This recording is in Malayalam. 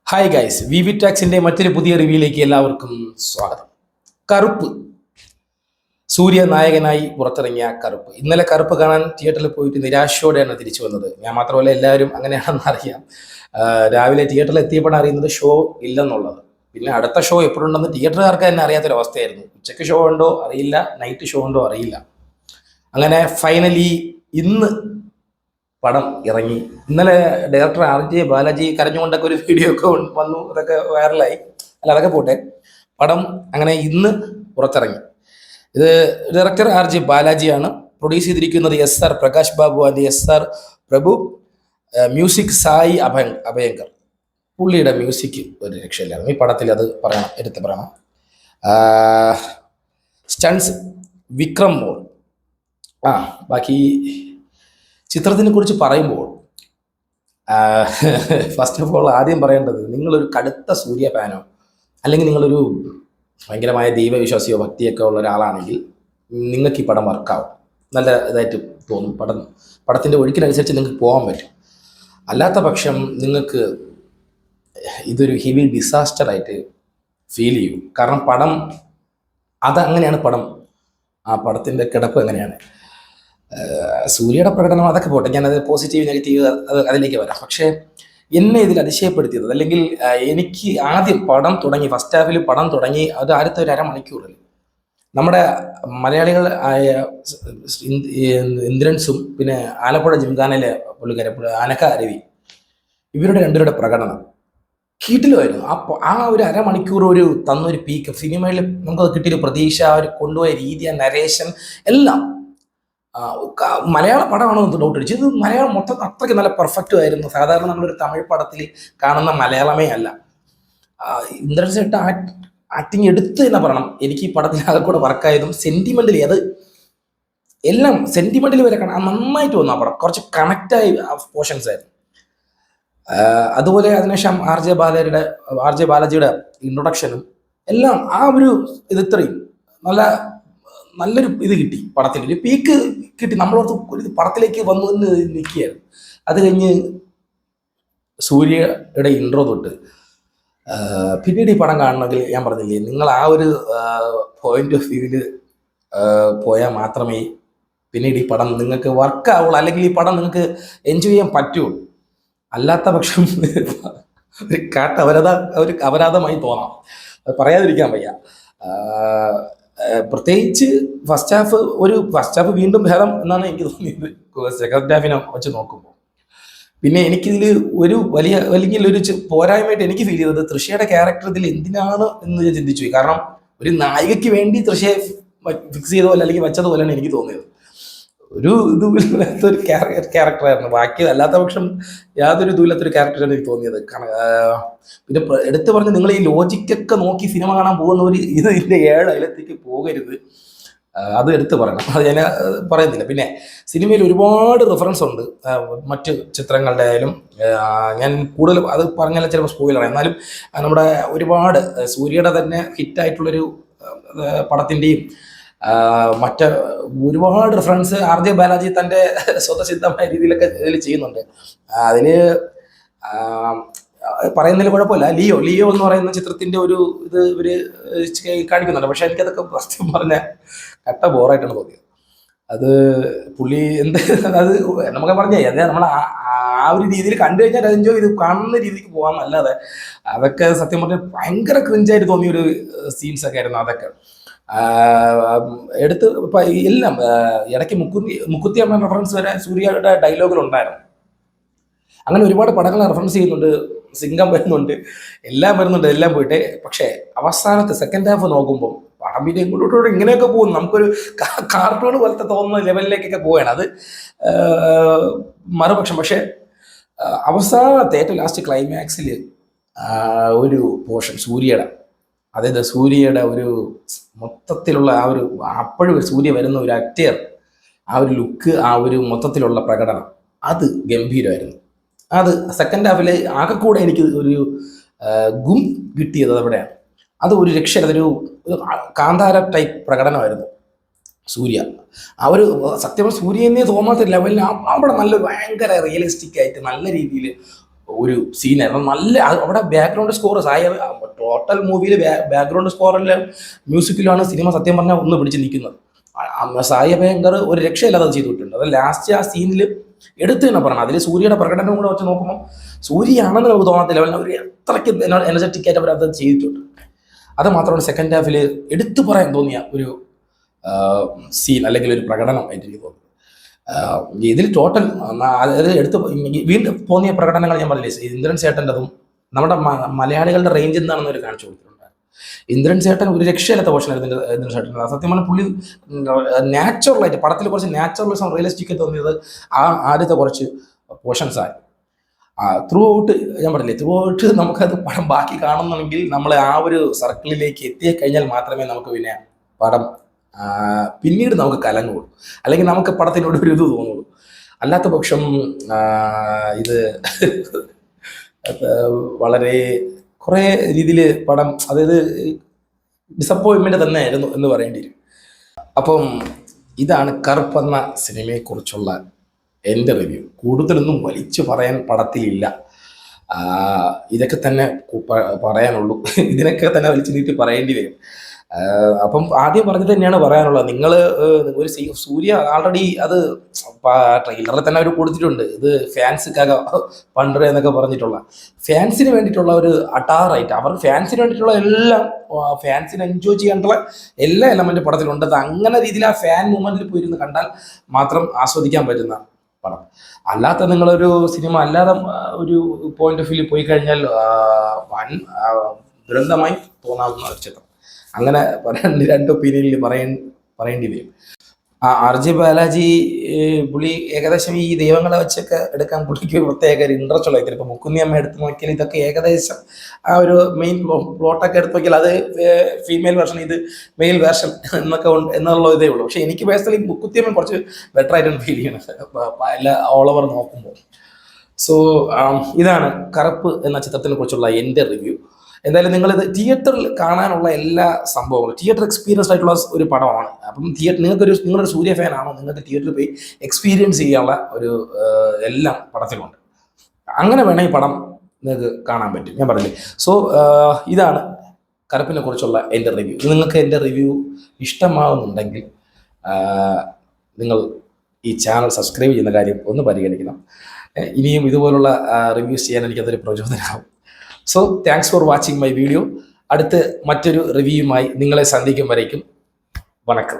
ഹായ് ഗൈസ്, വി വി ടാക്സിന്റെ മറ്റൊരു പുതിയ റിവ്യൂയിലേക്ക് എല്ലാവർക്കും സ്വാഗതം. കറുപ്പ്, സൂര്യ നായകനായി പുറത്തിറങ്ങിയ കറുപ്പ്. ഇന്നലെ കറുപ്പ് കാണാൻ തിയേറ്ററിൽ പോയിട്ട് നിരാശയോടെയാണ് തിരിച്ചു വന്നത്. ഞാൻ മാത്രമല്ല, എല്ലാവരും അങ്ങനെയാണെന്ന് അറിയാം. രാവിലെ തിയേറ്ററിൽ എത്തിയപ്പോഴാണ് അറിയുന്നത് ഷോ ഇല്ലെന്നുള്ളത്. പിന്നെ അടുത്ത ഷോ എപ്പോഴുണ്ടെന്ന് തിയേറ്ററുകാർക്ക് തന്നെ അറിയാത്തൊരവസ്ഥയായിരുന്നു. ഉച്ചയ്ക്ക് ഷോ ഉണ്ടോ അറിയില്ല, നൈറ്റ് ഷോ ഉണ്ടോ അറിയില്ല. അങ്ങനെ ഫൈനലി ഇന്ന് പടം ഇറങ്ങി. ഇന്നലെ ഡയറക്ടർ RJ ബാലാജി കരഞ്ഞുകൊണ്ടൊക്കെ ഒരു വീഡിയോ ഒക്കെ വന്നു, അതൊക്കെ വൈറലായി. അല്ല, അതൊക്കെ പോട്ടെ. പടം അങ്ങനെ ഇന്ന് പുറത്തിറങ്ങി. ഇത് ഡയറക്ടർ RJ ബാലാജിയാണ്. പ്രൊഡ്യൂസ് ചെയ്തിരിക്കുന്നത് SR Prakash Babu and SR Prabhu. Music Sai Abhyankar. പുള്ളിയുടെ മ്യൂസിക് ഒരു രക്ഷയില്ലായിരുന്നു ഈ പടത്തിൽ, അത് പറയണം, എടുത്ത് പറയണം. സ്റ്റൺസ് വിക്രം മോൾ. ബാക്കി ചിത്രത്തിനെ കുറിച്ച് പറയുമ്പോൾ ഫസ്റ്റ് ഓഫ് ഓൾ ആദ്യം പറയേണ്ടത്, നിങ്ങളൊരു കടുത്ത സൂര്യ ഫാനോ അല്ലെങ്കിൽ നിങ്ങളൊരു ഭയങ്കരമായ ദൈവവിശ്വാസിയോ ഭക്തിയൊക്കെ ഉള്ള ഒരാളാണെങ്കിൽ നിങ്ങൾക്ക് ഈ പടം വർക്കാവും, നല്ല ഇതായിട്ട് തോന്നും. പടത്തിൻ്റെ ഒഴുക്കിനനുസരിച്ച് നിങ്ങൾക്ക് പോകാൻ പറ്റും. അല്ലാത്ത പക്ഷം നിങ്ങൾക്ക് ഇതൊരു ഹെവി ഡിസാസ്റ്ററായിട്ട് ഫീൽ ചെയ്യും. കാരണം പടം അതങ്ങനെയാണ്. ആ പടത്തിൻ്റെ കിടപ്പ് എങ്ങനെയാണ്. സൂര്യയുടെ പ്രകടനം അതൊക്കെ പോട്ടെ, ഞാനത് പോസിറ്റീവ് നെഗറ്റീവ് അതിലേക്ക് വരാം. പക്ഷേ എന്നെ ഇതിൽ അതിശയപ്പെടുത്തിയത്, അല്ലെങ്കിൽ എനിക്ക് ആദ്യം പടം തുടങ്ങി, ഫസ്റ്റ് ഹാഫിൽ പടം തുടങ്ങി, അത് ആദ്യത്തെ ഒരു അരമണിക്കൂറിൽ നമ്മുടെ മലയാളികൾ ആയ ഇന്ദ്രൻസും പിന്നെ ആലപ്പുഴ ജിംഖാനയിലെ പുള്ളിക്കാരെ അനഘ അരവി, ഇവരുടെ രണ്ടുപേരുടെ പ്രകടനം കീട്ടിലുമായിരുന്നു. ആ ഒരു അരമണിക്കൂർ ഒരു തന്നൊരു പീക്ക്. സിനിമയിൽ നമുക്കത് കിട്ടിയൊരു പ്രതീക്ഷ, അവർ കൊണ്ടുപോയ രീതി, ആ നരേഷൻ എല്ലാം മലയാള പടമാണോ എന്ന് ഡൗട്ട് അടിച്ചു. ഇത് മലയാളം മൊത്തം അത്രയ്ക്ക് നല്ല പെർഫെക്റ്റും ആയിരുന്നു. സാധാരണ നമ്മളൊരു തമിഴ് പടത്തിൽ കാണുന്ന മലയാളമേ അല്ല. ഇന്ദ്രൻ ചേട്ട ആക്ടിങ് എടുത്ത് തന്നെ പറയണം. എനിക്ക് ഈ പടത്തിലാകെ കൂടെ വർക്കായതും സെന്റിമെന്റലി, അത് എല്ലാം സെന്റിമെന്റലി വരെ കാണാൻ നന്നായിട്ട് വന്നു. ആ പടം കുറച്ച് കണക്റ്റായി പോർഷൻസ് ആയിരുന്നു. അതുപോലെ അതിനുശേഷം RJ ബാലാജിയുടെ ഇൻട്രൊഡക്ഷനും എല്ലാം ആ ഒരു ഇത്രയും നല്ലൊരു ഇത് കിട്ടി. പടത്തിൽ ഒരു പീക്ക് കിട്ടി. നമ്മളോർത്ത് ഒരു പടത്തിലേക്ക് വന്നു എന്ന് നിൽക്കുകയായിരുന്നു. അത് കഴിഞ്ഞ് സൂര്യയുടെ ഇൻട്രോ തൊട്ട് പിന്നീട് ഈ പടം കാണണമെങ്കിൽ ഞാൻ പറഞ്ഞില്ലേ, നിങ്ങൾ ആ ഒരു പോയിന്റ് ഓഫ് വ്യൂവിൽ പോയാൽ മാത്രമേ പിന്നീട് ഈ പടം നിങ്ങൾക്ക് വർക്കാവുള്ളൂ, അല്ലെങ്കിൽ ഈ പടം നിങ്ങൾക്ക് എൻജോയ് ചെയ്യാൻ പറ്റുള്ളൂ. അല്ലാത്ത പക്ഷം ഒരു അപരാധമായി തോന്നാം. അത് പറയാതിരിക്കാൻ വയ്യ. പ്രത്യേകിച്ച് ഫസ്റ്റ് ഹാഫ് വീണ്ടും ഭേദം എന്നാണ് എനിക്ക് തോന്നിയത് സെക്കൻഡ് ഹാഫിനെ വെച്ച് നോക്കുമ്പോൾ. പിന്നെ എനിക്കിതിൽ അല്ലെങ്കിൽ ഒരു പോരായ്മയായിട്ട് എനിക്ക് ഫീൽ ചെയ്തത്, തൃഷയുടെ ക്യാരക്ടർ ഇതിൽ എന്തിനാണ് എന്ന് ഞാൻ ചിന്തിച്ചു പോയി. കാരണം ഒരു നായികയ്ക്ക് വേണ്ടി തൃഷയെ ഫിക്സ് ചെയ്തപോലെ അല്ലെങ്കിൽ വെച്ചതുപോലെയാണ് എനിക്ക് തോന്നിയത്. ഒരു ഇതുമില്ലാത്തൊരു ക്യാരക്ടറായിരുന്നു. ബാക്കി അല്ലാത്ത പക്ഷം യാതൊരു ഇതുമില്ലാത്തൊരു ക്യാരക്ടറാണ് എനിക്ക് തോന്നിയത്. പിന്നെ എടുത്തു പറഞ്ഞ്, നിങ്ങൾ ഈ ലോജിക്കൊക്കെ നോക്കി സിനിമ കാണാൻ പോകുന്നവർ ഇതിൻ്റെ 7 അയലത്തേക്ക് പോകരുത്. അത് എടുത്തു പറയണം. അത് ഞാൻ പറയുന്നില്ല. പിന്നെ സിനിമയിൽ ഒരുപാട് റെഫറൻസ് ഉണ്ട് മറ്റ് ചിത്രങ്ങളുടെ ആയാലും. ഞാൻ കൂടുതൽ അത് പറഞ്ഞാൽ ചിലപ്പോൾ സ്പോയിലർ, എന്നാലും നമ്മുടെ ഒരുപാട് സൂര്യയുടെ തന്നെ ഹിറ്റായിട്ടുള്ളൊരു പടത്തിൻ്റെയും മറ്റ് ഒരുപാട് റെഫറൻസ് RJ ബാലാജി തൻ്റെ സ്വതസിദ്ധമായ രീതിയിലൊക്കെ ഇതിൽ ചെയ്യുന്നുണ്ട്. അതിൽ പറയുന്നതിൽ കുഴപ്പമില്ല. ലിയോ എന്ന് പറയുന്ന ചിത്രത്തിൻ്റെ ഒരു ഇത് ഇവർ കാണിക്കുന്നുണ്ട്. പക്ഷെ എനിക്കതൊക്കെ സത്യം പറഞ്ഞാൽ കട്ട ബോറായിട്ടാണ് തോന്നിയത്. അത് പുള്ളി അത് നമുക്ക് പറഞ്ഞേ, അതെ, നമ്മൾ ആ ഒരു രീതിയിൽ കണ്ടു കഴിഞ്ഞാൽ എൻജോയ് ചെയ്ത് കാണുന്ന രീതിക്ക് പോകാമെന്നല്ലാതെ അതൊക്കെ സത്യം പറഞ്ഞാൽ ഭയങ്കര ക്രിഞ്ചായിട്ട് തോന്നിയൊരു സീൻസൊക്കെ ആയിരുന്നു അതൊക്കെ. എടുത്ത് എല്ലാം ഇടയ്ക്ക് മുക്കുത്തി അമ്മ റെഫറൻസ് വരെ സൂര്യയുടെ ഡയലോഗിലുണ്ടായിരുന്നു. അങ്ങനെ ഒരുപാട് പടങ്ങൾ റെഫറൻസ് ചെയ്യുന്നുണ്ട്, സിംഗം വരുന്നുണ്ട്, എല്ലാം വരുന്നുണ്ട്, എല്ലാം പോയിട്ട്. പക്ഷേ അവസാനത്തെ സെക്കൻഡ് ഹാഫ് നോക്കുമ്പോൾ പടം പിന്നെ ഇങ്ങോട്ടോട്ട് ഇങ്ങനെയൊക്കെ പോകുന്നു. നമുക്കൊരു കാർട്ടൂൺ പോലത്തെ തോന്നുന്ന ലെവലിലേക്കൊക്കെ പോവുകയാണ്. അത് മറുപക്ഷം. പക്ഷേ അവസാനത്തെ ഏറ്റവും ലാസ്റ്റ് ക്ലൈമാക്സിൽ ഒരു പോർഷൻ സൂര്യയുടെ ഒരു മൊത്തത്തിലുള്ള ആ ഒരു അപ്പോഴും സൂര്യ വരുന്ന ഒരു അക്ടർ, ആ ഒരു ലുക്ക്, ആ ഒരു മൊത്തത്തിലുള്ള പ്രകടനം, അത് ഗംഭീരമായിരുന്നു. അത് സെക്കൻഡ് ഹാഫിൽ ആകെ കൂടെ എനിക്ക് ഒരു ഗും കിട്ടിയത് അവിടെയാണ്. അത് ഒരു അതൊരു കാന്താര ടൈപ്പ് പ്രകടനമായിരുന്നു സൂര്യ. ആ ഒരു സത്യം സൂര്യനെ തോന്നാത്ത ലെവലിൽ അവിടെ നല്ല ഭയങ്കര റിയലിസ്റ്റിക് ആയിട്ട് നല്ല രീതിയിൽ ഒരു സീനായിരുന്നു. നല്ല അവിടെ ബാക്ക്ഗ്രൗണ്ട് സ്കോർ ടോട്ടൽ മൂവിയിൽ ബാക്ക്ഗ്രൗണ്ട് സ്കോറെല്ലാം മ്യൂസിക്കിലാണ് സിനിമ സത്യം പറഞ്ഞാൽ ഒന്ന് പിടിച്ച് നിൽക്കുന്നത്. സായി അഭ്യങ്കർ ഒരു രക്ഷയില്ലാതെ അത് ചെയ്തിട്ടുണ്ട്. അത് ലാസ്റ്റ് ആ സീനിൽ എടുത്തു തന്നെ പറയണം. അതിൽ സൂര്യയുടെ പ്രകടനം കൂടെ വെച്ച് നോക്കുമ്പോൾ സൂര്യയാണെന്ന് നമുക്ക് തോന്നത്തില്ല, അവർ അത്രയ്ക്ക് എനർജറ്റിക് ആയിട്ട് അവർ അത് ചെയ്തിട്ടുണ്ട്. അത് മാത്രമാണ് സെക്കൻഡ് ഹാഫിൽ എടുത്തു പറയാൻ തോന്നിയ ഒരു സീൻ അല്ലെങ്കിൽ ഒരു പ്രകടനം ആയിട്ട് എനിക്ക് തോന്നുന്നത്. ഇതിൽ ടോട്ടൽ അതായത് വീണ്ടും തോന്നിയ പ്രകടനങ്ങൾ ഞാൻ പറഞ്ഞില്ലേ, ഇന്ദ്രൻ ചേട്ടൻ്റെതും നമ്മുടെ മലയാളികളുടെ റേഞ്ച് എന്താണെന്ന് അവർ കാണിച്ചു കൊടുത്തിട്ടുണ്ട്. ഇന്ദ്രൻ ചേട്ടൻ ഒരു രക്ഷയില്ലാത്ത പോർഷനായിരുന്നു ഇന്ദ്രൻ ചേട്ടൻ. സത്യം പറഞ്ഞാൽ പുള്ളി നാച്ചുറലായിട്ട് പടത്തിൽ കുറച്ച് നാച്ചുറലിസം റിയലിസ്റ്റിക് തോന്നിയത് ആദ്യത്തെ കുറച്ച് പോർഷൻസ് ആയി. ത്രൂ ഔട്ട് ഞാൻ പറഞ്ഞില്ലേ, ത്രൂ ഔട്ട് നമുക്കത് പടം ബാക്കി കാണുന്നുണ്ടെങ്കിൽ നമ്മൾ ആ ഒരു സർക്കിളിലേക്ക് എത്തിക്കഴിഞ്ഞാൽ മാത്രമേ നമുക്ക് പിന്നെ പടം പിന്നീട് നമുക്ക് കലങ്ങുള്ളൂ, അല്ലെങ്കിൽ നമുക്ക് പടത്തിനോട് ഒരു ഇത് തോന്നുള്ളൂ. അല്ലാത്ത പക്ഷം ഇത് വളരെ കുറേ രീതിയിൽ പടം അതായത് ഡിസപ്പോയിൻമെൻ്റ് തന്നെ ആയിരുന്നു എന്ന് പറയേണ്ടി വരും. അപ്പം ഇതാണ് കറുപ്പ് എന്ന സിനിമയെക്കുറിച്ചുള്ള എൻ്റെ റിവ്യൂ. കൂടുതലൊന്നും വലിച്ചു പറയാൻ പടത്തിലില്ല. ഇതൊക്കെ തന്നെ പറയാനുള്ളൂ. ഇതിനൊക്കെ തന്നെ വലിച്ചു നീട്ടി പറയേണ്ടി വരും. അപ്പം ആദ്യം പറഞ്ഞത് തന്നെയാണ് പറയാനുള്ളത്. നിങ്ങൾ ഒരു സൂര്യ ആൾറെഡി അത് ട്രെയിലറിൽ തന്നെ അവർ കൊടുത്തിട്ടുണ്ട്. ഇത് ഫാൻസിക്കാക പണ്ടര എന്നൊക്കെ പറഞ്ഞിട്ടുള്ള ഫാൻസിന് വേണ്ടിയിട്ടുള്ള ഒരു അട്ടാറായിട്ട് അവർ ഫാൻസിന് വേണ്ടിയിട്ടുള്ള എല്ലാം ഫാൻസിന് എൻജോയ് ചെയ്യാനുള്ള എല്ലാ എലമെന്റ് പടത്തിലുണ്ട്. അങ്ങനെ രീതിയിൽ ആ ഫാൻ മൂവ്മെന്റിൽ പോയിരുന്ന് കണ്ടാൽ മാത്രം ആസ്വദിക്കാൻ പറ്റുന്ന പടം. അല്ലാത്ത നിങ്ങളൊരു സിനിമ അല്ലാതെ ഒരു പോയിന്റ് ഓഫ് വ്യൂ പോയി കഴിഞ്ഞാൽ വൻ ദുരന്തമായി തോന്നാവുന്ന ഒരു ചിത്രം. അങ്ങനെ രണ്ട് ഒപ്പീനിയനിൽ പറയേണ്ടി വരും. ആർ.ജെ. ബാലാജി പുള്ളി ഏകദേശം ഈ ദൈവങ്ങളെ വെച്ചൊക്കെ എടുക്കാൻ പുള്ളിക്ക് പ്രത്യേക ഒരു ഇൻട്രസ്റ്റ് ഉള്ള. ഇപ്പോൾ മുക്കുന്നിയമ്മ എടുത്ത് നോക്കിയാൽ ഇതൊക്കെ ഏകദേശം ആ ഒരു മെയിൻ പ്ലോട്ടൊക്കെ എടുത്ത് നോക്കിയാൽ അത് ഫീമെയിൽ വേർഷൻ, ഇത് മെയിൽ വേർഷൻ എന്നൊക്കെ എന്നുള്ള ഇതേ ഉള്ളൂ. പക്ഷെ എനിക്ക് പേഴ്സണലി മുക്കുത്തിയമ്മ കുറച്ച് ബെറ്റർ ആയിട്ടാണ് ഫീൽ ചെയ്യണത് എല്ലാ ഓൾ ഓവർ നോക്കുമ്പോൾ. സോ ഇതാണ് കറുപ്പ് എന്ന ചിത്രത്തിനെ കുറിച്ചുള്ള എൻ്റെ റിവ്യൂ. എന്തായാലും നിങ്ങളിത് തിയേറ്ററിൽ കാണാനുള്ള എല്ലാ സംഭവങ്ങളും തിയേറ്റർ എക്സ്പീരിയൻസ് ആയിട്ടുള്ള ഒരു പടമാണ്. അപ്പം നിങ്ങളൊരു സൂര്യ ഫാനാണോ, നിങ്ങൾക്ക് തിയേറ്ററിൽ പോയി എക്സ്പീരിയൻസ് ചെയ്യാനുള്ള ഒരു എല്ലാം പടത്തിലുണ്ട്. അങ്ങനെ വേണം ഈ പടം നിങ്ങൾക്ക് കാണാൻ പറ്റും. ഞാൻ പറഞ്ഞില്ലേ. സോ ഇതാണ് കറുപ്പിനെ കുറിച്ചുള്ള എൻ്റെ റിവ്യൂ. നിങ്ങൾക്ക് എൻ്റെ റിവ്യൂ ഇഷ്ടമാവുന്നുണ്ടെങ്കിൽ നിങ്ങൾ ഈ ചാനൽ സബ്സ്ക്രൈബ് ചെയ്യുന്ന കാര്യം ഒന്ന് പരിഗണിക്കണം. ഇനിയും ഇതുപോലുള്ള റിവ്യൂസ് ചെയ്യാൻ എനിക്കതൊരു പ്രചോദനമാകും. So thanks for watching my video. അടുത്ത് മറ്റൊരു റിവ്യൂയുമായി നിങ്ങളെ സന്ധിക്കും വരയ്ക്കും വണക്കം.